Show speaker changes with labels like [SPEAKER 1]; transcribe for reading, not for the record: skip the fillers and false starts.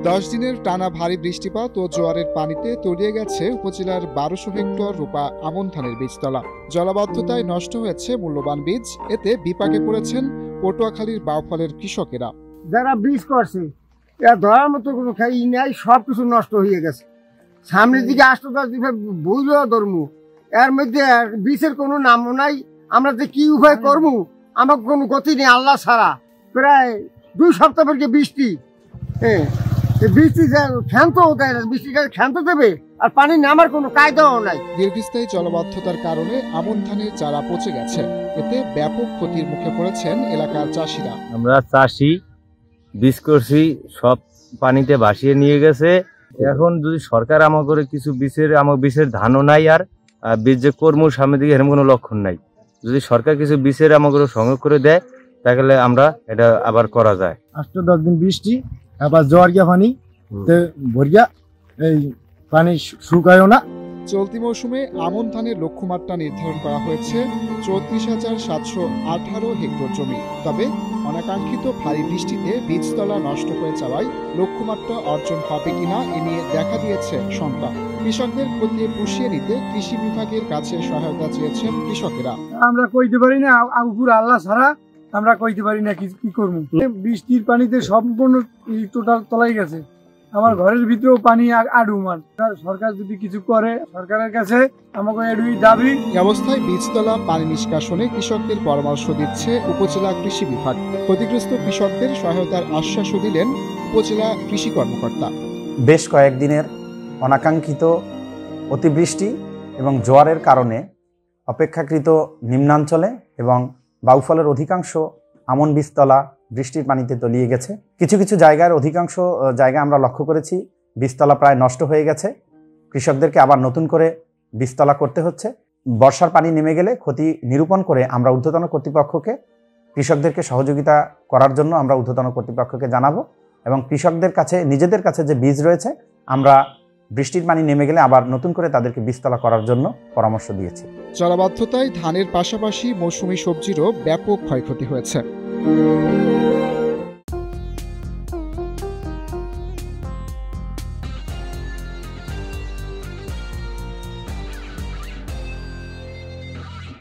[SPEAKER 1] 10 দিনের টানা ভারী বৃষ্টিপাত ও জোয়ারের পানিতে তলিয়ে গেছে উপজেলার 1200 হেক্টর রূপা আমন ধানের বীজতলা। জলাবদ্ধতায় নষ্ট হয়েছে মূল্যবান বীজ। এতে বিপাকে পড়েছেন পটুয়াখালীর বাউফলের কৃষকেরা।
[SPEAKER 2] যারা বীজ করছে এরা ধরার মতো কোনো খাই নাই, সবকিছু নষ্ট হয়ে গেছে। সামনের দিকে 8-10 দিন বইলেও ধরমু, এর মধ্যে বীজের কোনো নামও নাই। আমরা যে কি উপায় করবো, আমার কোনো গতি নেই আল্লাহ ছাড়া। প্রায় 2 সপ্তাহ পর বৃষ্টি, বৃষ্টি ক্ষান্ত দেয় না, বৃষ্টিটা ক্ষান্ত দেবে আর পানি নামার কোনো কায়দাও নাই।
[SPEAKER 1] দীর্ঘস্থায়ী জলবদ্ধতার কারণে আমন ধানের চারা পচে গেছে। এতে ব্যাপক ক্ষতির মুখে পড়েছেন এলাকার চাষিরা।
[SPEAKER 3] আমরা চাষি, বীজ করছি, সব পানিতে ভাসিয়ে নিয়ে গেছে। এখন যদি সরকার আমাকে কিছু বীজের ধানও নাই, আর বীজ যে কর্মর সামনে দিকে এরকম কোনো লক্ষণ নাই। যদি সরকার কিছু বীজের আমাকে সংগ্রহ করে দেয় তাহলে আমরা এটা আবার করা যায়।
[SPEAKER 4] 8-10 দিন বৃষ্টি, আবার জ্বর গিয়া পানি ভরিয়া, এই পানি শুকায়ও না।
[SPEAKER 1] চলতি মৌসুমে আমন ধানের লক্ষ্যমাত্রা নির্ধারণ করা হয়েছে 34,718 হেক্টর জমি। তবে অনাকাঙ্ক্ষিত ভারী বৃষ্টিতে বীজতলা নষ্ট হয়ে যাওয়ায় লক্ষ্যমাত্রা অর্জন হবে কিনা এ নিয়ে দেখা দিয়েছে শঙ্কা। কৃষকদের ক্ষতি পুষিয়ে নিতে কৃষি বিভাগের কাছে সহায়তা চেয়েছেন কৃষকেরা।
[SPEAKER 4] আমরা কইতে পারি না, উপর আল্লাহ ছাড়া আমরা কইতে পারি না কি করবো। বৃষ্টির পানিতে সম্পূর্ণ টোটাল তলাই গেছে। আমার ঘরের ভিতরেও পানি আডুমান। সরকার যদি কিছু করে, সরকারের কাছে আমাকে এডুই দাবি।
[SPEAKER 1] এই অবস্থায় বীজতলা পানি নিষ্কাশনে কৃষকদের পরামর্শ দিচ্ছে উপজেলা কৃষি বিভাগ। ক্ষতিগ্রস্ত কৃষকদের সহায়তার আশ্বাসও দিলেন উপজেলা কৃষি কর্মকর্তা।
[SPEAKER 5] বেশ কয়েকদিনের অনাকাঙ্ক্ষিত অতিবৃষ্টি এবং জোয়ারের কারণে অপেক্ষাকৃত নিম্নাঞ্চলে এবং বাউফলের অধিকাংশ আমন বীজতলা বৃষ্টির পানিতে তলিয়ে গেছে। কিছু কিছু জায়গার অধিকাংশ জায়গা আমরা লক্ষ্য করেছি বীজতলা প্রায় নষ্ট হয়ে গেছে। কৃষকদেরকে আবার নতুন করে বীজতলা করতে হচ্ছে। বর্ষার পানি নেমে গেলে ক্ষতি নিরূপণ করে আমরা ঊর্ধ্বতন কর্তৃপক্ষকে, কৃষকদেরকে সহযোগিতা করার জন্য আমরা ঊর্ধ্বতন কর্তৃপক্ষকে জানাবো এবং কৃষকদের কাছে, নিজেদের কাছে যে বীজ রয়েছে আমরা বৃষ্টির পানি নেমে গেলে আবার নতুন করে তাদেরকে বীজতলা করার জন্য পরামর্শ দিয়েছি।
[SPEAKER 1] জলাবদ্ধতায় ধানের পাশাপাশি মৌসুমী সবজিরও ব্যাপক ক্ষয়ক্ষতি হয়েছে।